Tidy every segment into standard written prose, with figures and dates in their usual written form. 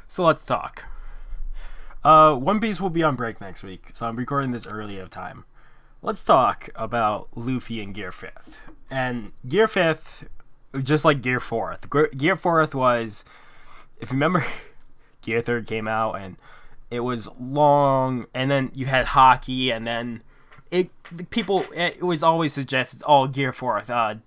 So let's talk. One Piece will be on break next week, so I'm recording this early of time. Let's talk about Luffy and Gear 5th. And Gear 5th, just like Gear 4th. Gear 4th was, if you remember, Gear 3rd came out and it was long, and then you had hockey, and then it was always suggested, Gear 4th.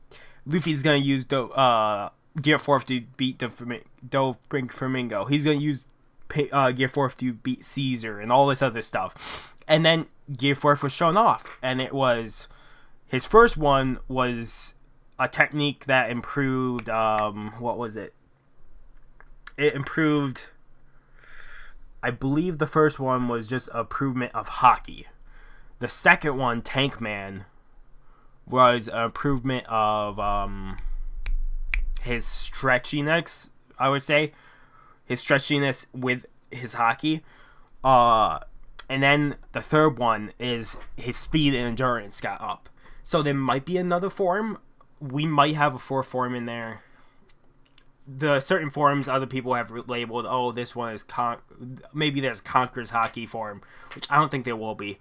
Luffy's gonna use Gear 4th to beat Doflamingo. He's gonna use Gear 4th to beat Caesar and all this other stuff. And then Gear 4th was shown off, and it was his first one was a technique that improved. What was it? It improved. I believe the first one was just an improvement of hockey. The second one, Tank Man, was an improvement of his stretchiness, I would say. His stretchiness with his hockey. And then the third one is his speed and endurance got up. So there might be another form. We might have a fourth form in there. The certain forms other people have labeled, this one is maybe there's Conqueror's hockey form, which I don't think there will be.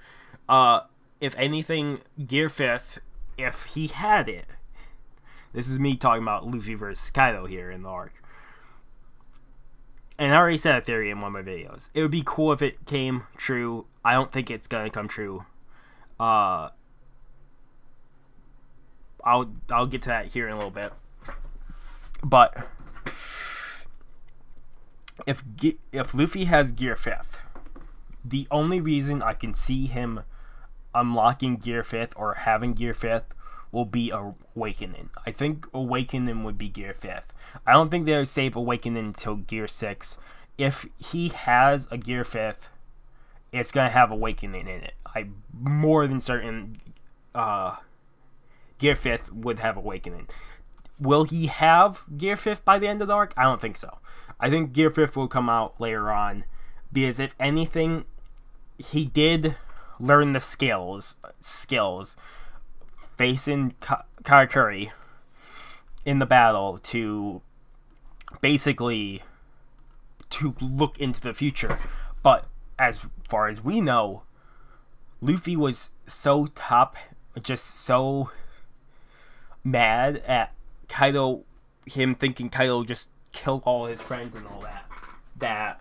If anything, Gear 5th, if he had it, this is me talking about Luffy versus Kaito here in the arc. And I already said a theory in one of my videos. It would be cool if it came true. I don't think it's gonna come true. I'll get to that here in a little bit. But if Luffy has Gear 5th, the only reason I can see him unlocking Gear 5th or having Gear 5th will be Awakening. I think Awakening would be Gear 5th. I don't think they would save Awakening until Gear 6. If he has a Gear 5th, it's going to have Awakening in it. I'm more than certain Gear 5th would have Awakening. Will he have Gear 5th by the end of the arc? I don't think so. I think Gear 5th will come out later on, because if anything, he did learn the skills facing Katakuri in the battle to basically to look into the future. But as far as we know, Luffy was so mad at Kaito, him thinking Kaito just killed all his friends and all that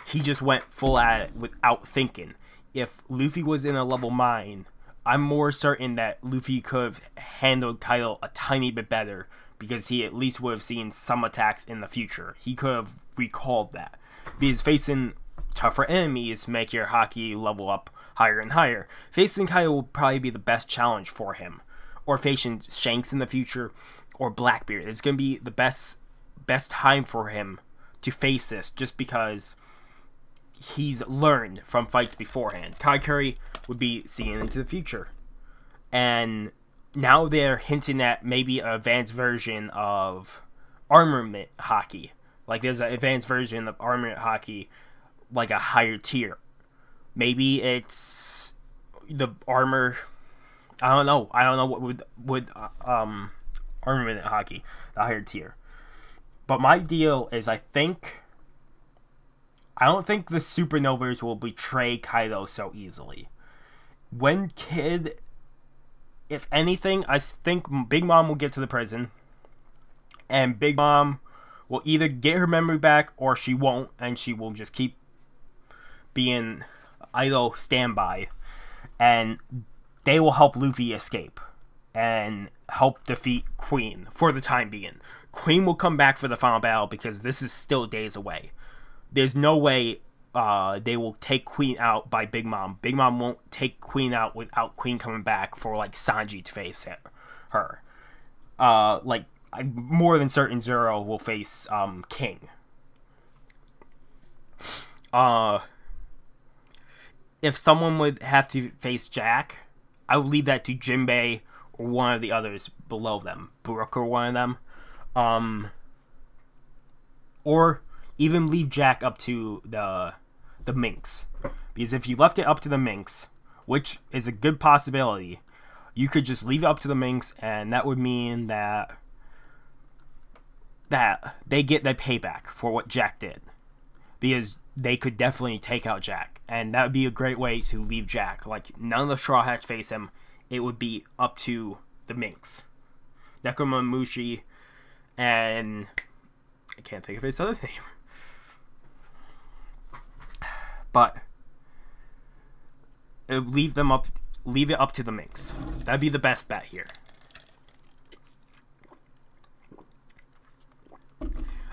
he just went full at it without thinking. If Luffy was in a level mind, I'm more certain that Luffy could have handled Kaito a tiny bit better, because he at least would have seen some attacks in the future. He could have recalled that. Because facing tougher enemies make your hockey level up higher and higher. Facing Kaito will probably be the best challenge for him. Or facing Shanks in the future, or Blackbeard. It's going to be the best time for him to face this, just because he's learned from fights beforehand. Katakuri would be seeing into the future. And now they're hinting at maybe an advanced version of armament hockey. Like there's an advanced version of armament hockey, like a higher tier. Maybe it's the armor. I don't know what would armament hockey, the higher tier. But my deal is, I don't think the Supernovas will betray Kaito so easily. When Kid, if anything, I think Big Mom will get to the prison, and Big Mom will either get her memory back or she won't, and she will just keep being idle standby, and they will help Luffy escape and help defeat Queen for the time being. Queen will come back for the final battle, because this is still days away. There's no way they will take Queen out by Big Mom. Big Mom won't take Queen out without Queen coming back for like Sanji to face her. I'm more than certain Zoro will face King. If someone would have to face Jack, I would leave that to Jinbei or one of the others below them. Brook or one of them. Or even leave Jack up to the Minx. Because if you left it up to the Minx, which is a good possibility, you could just leave it up to the Minx, and that would mean that that they get their payback for what Jack did, because they could definitely take out Jack, and that would be a great way to leave Jack. Like, none of the Straw Hats face him. It would be up to the Minks, Nekomamushi, and I can't think of his other name. But leave it up to the Minks. That'd be the best bet here.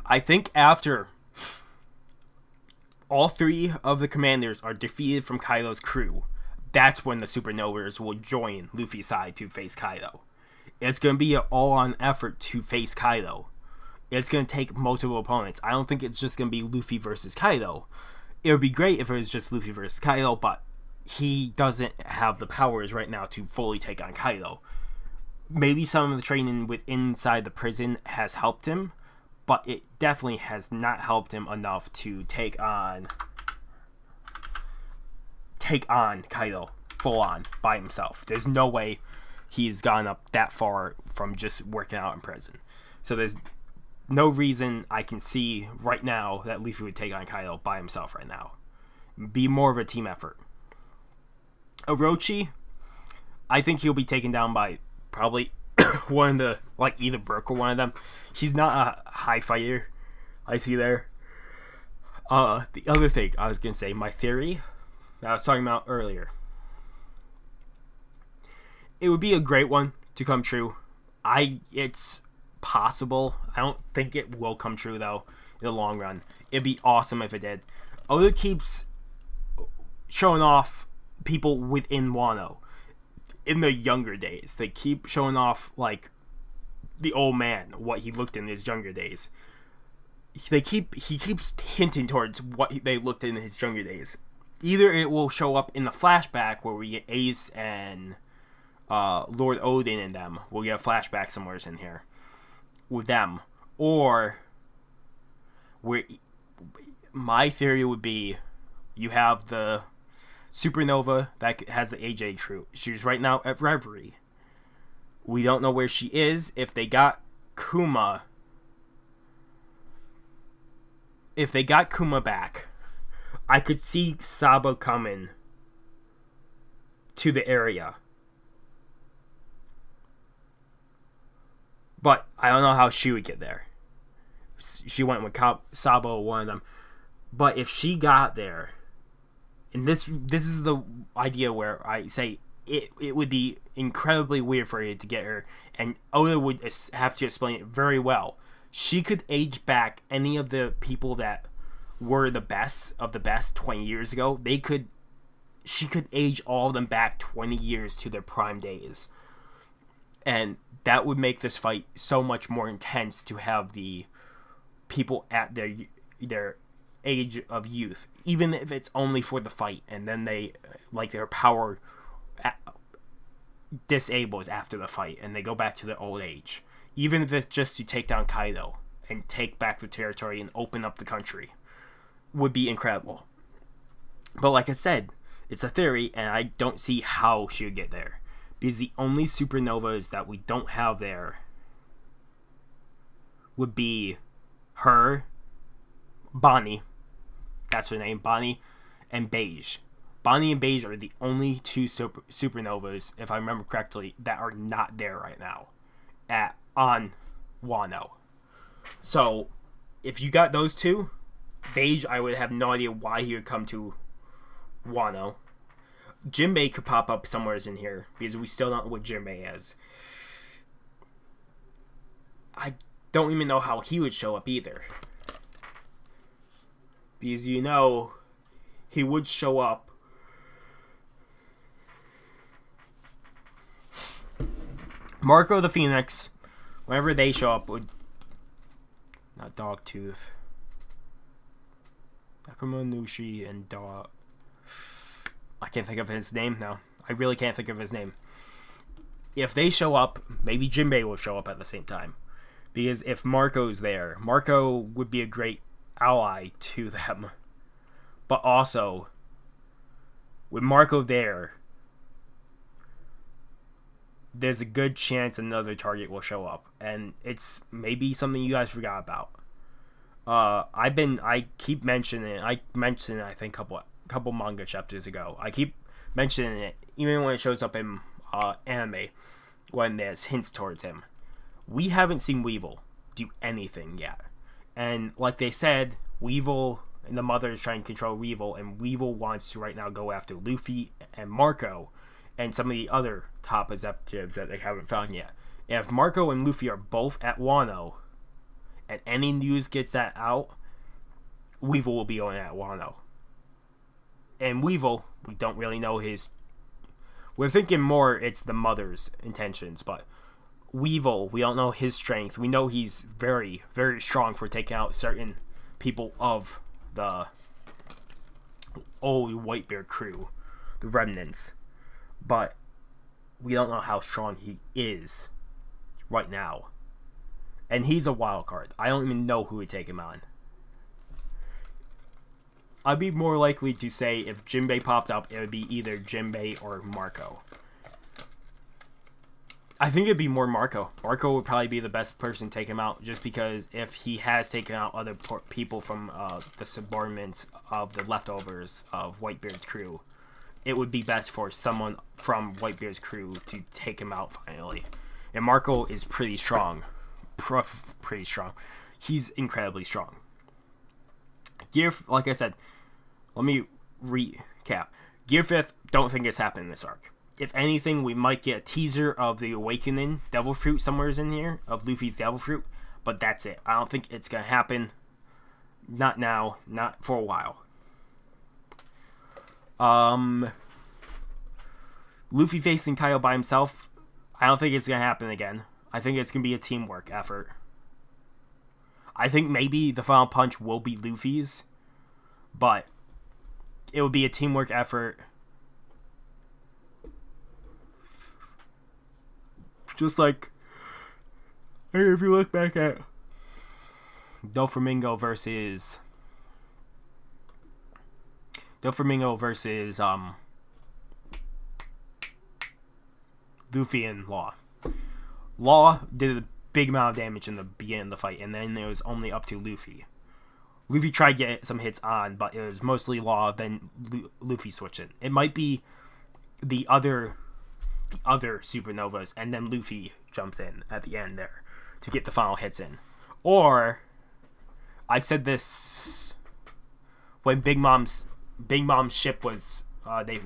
I think after all three of the commanders are defeated from Kaido's crew, that's when the Supernovas will join Luffy's side to face Kaido. It's going to be an all-on effort to face Kaido. It's going to take multiple opponents. I don't think it's just going to be Luffy versus Kaido. It would be great if it was just Luffy versus Kaido, but he doesn't have the powers right now to fully take on Kaido. Maybe some of the training inside the prison has helped him, but it definitely has not helped him enough to take on Kaido full on by himself. There's no way he's gone up that far from just working out in prison. So there's no reason I can see right now that Luffy would take on Kaido by himself right now. Be more of a team effort. Orochi, I think he'll be taken down by probably one of the, like, either Brook or one of them. He's not a high fighter, I see there. The other thing I was going to say, my theory that I was talking about earlier. It would be a great one to come true. It's possible. I don't think it will come true, though, in the long run. It'd be awesome if it did. Oda keeps showing off people within Wano in their younger days. They keep showing off, like, the old man, what he looked in his younger days. He keeps hinting towards what they looked in his younger days. Either it will show up in the flashback where we get Ace and Lord Odin and them. We'll get a flashback somewhere in here with them. Or my theory would be you have the Supernova that has the AJ crew. She's right now at Reverie. We don't know where she is. If they got Kuma back, I could see Sabo coming to the area. But I don't know how she would get there. She went with Sabo, one of them. But if she got there, and this is the idea where I say it would be incredibly weird for you to get her, and Oda would have to explain it very well. She could age back any of the people that were the best of the best 20 years ago. She could age all of them back 20 years to their prime days. And that would make this fight so much more intense to have the people at their age of youth, even if it's only for the fight, and then they, like, their power disables after the fight and they go back to their old age, even if it's just to take down Kaido and take back the territory and open up the country, would be incredible. But like I said, it's a theory, and I don't see how she would get there, because the only supernovas that we don't have there would be her, Bonnie, that's her name, Bonnie, and Beige. Bonnie and Beige are the only two supernovas, if I remember correctly, that are not there right now on Wano. So, if you got those two, Beige, I would have no idea why he would come to Wano. Jinbei could pop up somewhere in here, because we still don't know what Jinbei is. I don't even know how he would show up either. Because, you know, he would show up Marco the Phoenix, whenever they show up, would... Not Dogtooth. Akuma and Dog... I can't think of his name now. I really can't think of his name. If they show up, maybe Jinbei will show up at the same time. Because if Marco's there, Marco would be a great ally to them. But also, with Marco there, there's a good chance another target will show up, and it's maybe something you guys forgot about. I keep mentioning it. I mentioned it, I think couple manga chapters ago. I keep mentioning it even when it shows up in anime when there's hints towards him. We haven't seen Weevil do anything yet, and like they said, Weevil and the mother is trying to control Weevil, and Weevil wants to right now go after Luffy and Marco and some of the other top executives that they haven't found yet. And if Marco and Luffy are both at Wano, and any news gets that out, Weevil will be going at Wano. And Weevil, we don't really know his... We're thinking more it's the mother's intentions, but Weevil, we don't know his strength. We know he's very, very strong for taking out certain people of the old Whitebeard crew, the remnants. But we don't know how strong he is right now. And he's a wild card. I don't even know who would take him on. I'd be more likely to say if Jinbei popped up, it would be either Jinbei or Marco. I think it'd be more Marco. Marco would probably be the best person to take him out, just because if he has taken out other people from the subordinates of the leftovers of Whitebeard's crew, it would be best for someone from Whitebeard's crew to take him out finally. And Marco is pretty strong. Pretty strong. He's incredibly strong. Like I said, let me recap. Gear 5th, don't think it's happening in this arc. If anything, we might get a teaser of the Awakening Devil Fruit somewhere in here, of Luffy's Devil Fruit, but that's it. I don't think it's going to happen. Not now, not for a while. Luffy facing Kaito by himself, I don't think it's going to happen again. I think it's going to be a teamwork effort. I think maybe the final punch will be Luffy's, but it will be a teamwork effort. Just like, if you look back at Doflamingo versus Luffy and Law. Law did a big amount of damage in the beginning of the fight, and then it was only up to Luffy. Luffy tried to get some hits on, but it was mostly Law, then Luffy switching. It might be the other supernovas, and then Luffy jumps in at the end there to get the final hits in. Or, I said this when Big Mom's ship was,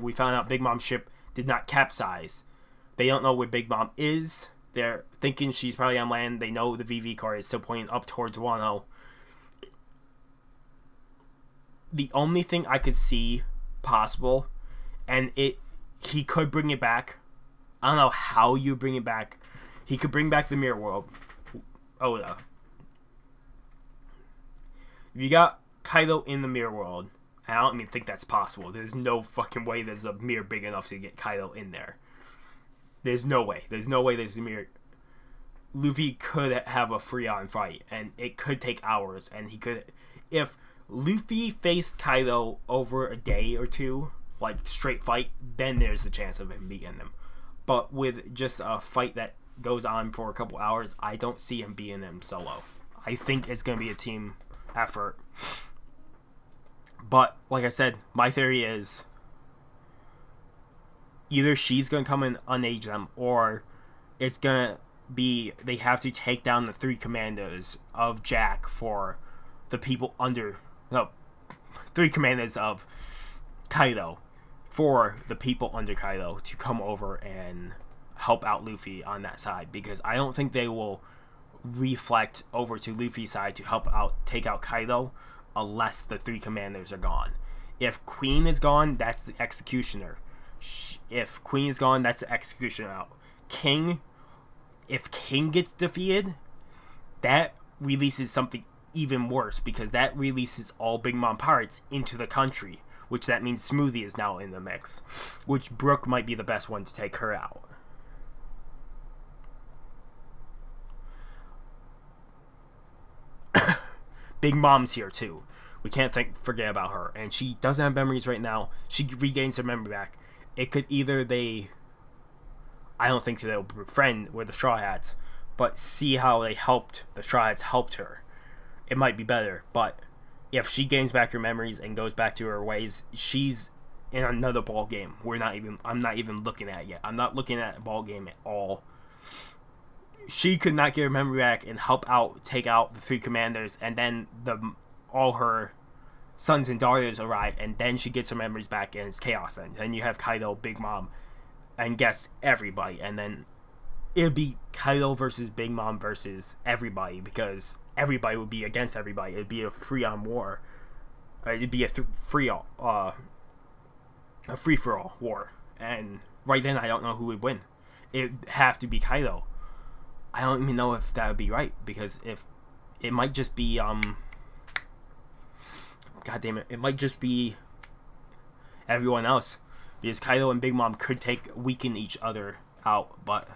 we found out Big Mom's ship did not capsize. They don't know where Big Mom is. They're thinking she's probably on land. They know the VV car is still pointing up towards Wano. The only thing I could see possible, and he could bring it back. I don't know how you bring it back. He could bring back the mirror world. Oda. If you got Kaito in the mirror world, I don't even think that's possible. There's no fucking way there's a mirror big enough to get Kaito in there. There's no way. There's no way there's a mirror. Luffy could have a free-on fight, and it could take hours, and he could... If Luffy faced Kaito over a day or two, like straight fight, then there's a chance of him beating him. But with just a fight that goes on for a couple hours, I don't see him beating him solo. I think it's going to be a team effort. But, like I said, my theory is either she's going to come and unage them, or it's going to be they have to take down the 3 commandos of Jack for the people under... No, 3 commandos of Kaito for the people under Kaito to come over and help out Luffy on that side, because I don't think they will reflect over to Luffy's side to help out take out Kaito unless the 3 commanders are gone. If Queen is gone, that's the executioner. If Queen is gone, that's the executioner out. King, if King gets defeated, that releases something even worse, because that releases all Big Mom pirates into the country, which that means Smoothie is now in the mix, which Brooke might be the best one to take her out. Big Mom's here too. We can't forget about her, and she doesn't have memories right now. She regains her memory back. It could either they I don't think they'll befriend with the Straw Hats, but see how the Straw Hats helped her. It might be better, but if she gains back her memories and goes back to her ways, she's in another ball game. I'm not even looking at it yet. I'm not looking at a ball game at all. She could not get her memory back and take out the 3 commanders, and then all her sons and daughters arrive, and then she gets her memories back, and it's chaos. And then you have Kaito, Big Mom, and guess everybody, and then it'd be Kaito versus Big Mom versus everybody, because everybody would be against everybody. It'd be a free-on war. It'd be a free-for-all war, and right then I don't know who would win. It'd have to be Kaito. I don't even know if that would be right, because if it might just be God damn it, it might just be everyone else, because Kaito and Big Mom could weaken each other out. But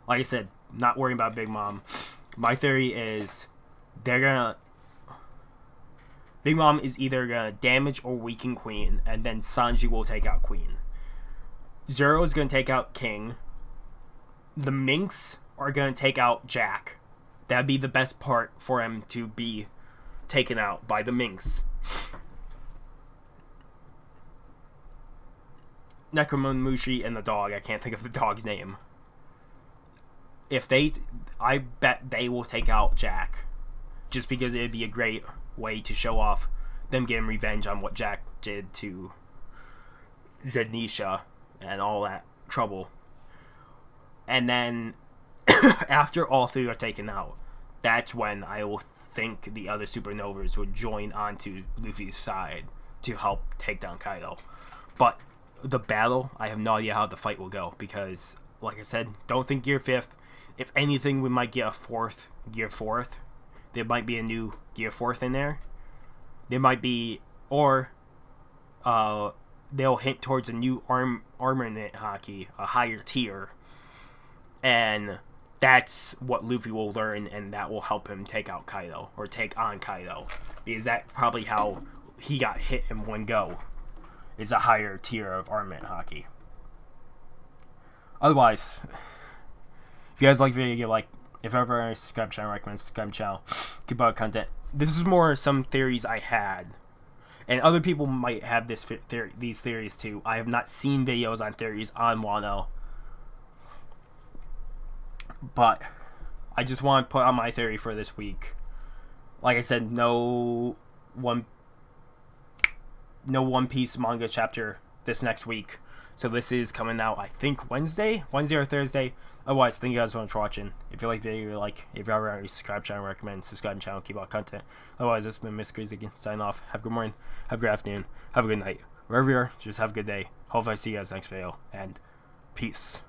like I said, not worrying about Big Mom. My theory is Big Mom is either gonna damage or weaken Queen, and then Sanji will take out Queen. Zoro is gonna take out King. The Minks are gonna take out Jack. That'd be the best part for him to be taken out by the Minks. Nekomamushi and the dog. I can't think of the dog's name. I bet they will take out Jack, just because it'd be a great way to show off them getting revenge on what Jack did to Zanisha and all that trouble. And then after all 3 are taken out, that's when I will think the other supernovas would join onto Luffy's side to help take down Kaito. But the battle, I have no idea how the fight will go, because like I said, don't think Gear 5th. If anything, we might get a Gear 4th. There might be a new Gear 4th in there. There might be, or they'll hint towards a new armament haki, a higher tier, and that's what Luffy will learn, and that will help him take out Kaito, or take on Kaito, because that's probably how he got hit in one go, is a higher tier of armament haki. Otherwise, if you guys like the video, like, if ever subscribe channel, recommend subscribe channel, keep up content. This is more some theories I had, and other people might have these theories too. I have not seen videos on theories on Wano, but I just want to put on my theory for this week. Like I said, no One Piece manga chapter this next week. So this is coming out, I think, Wednesday or Thursday. Otherwise, thank you guys so much for watching. If you like the video, if you already subscribe channel, recommend subscribe channel, keep out content. Otherwise, this has been Mr. Crazy again, signing off. Have a good morning, have a good afternoon, have a good night. Wherever you are, just have a good day. Hopefully I see you guys next video, and peace.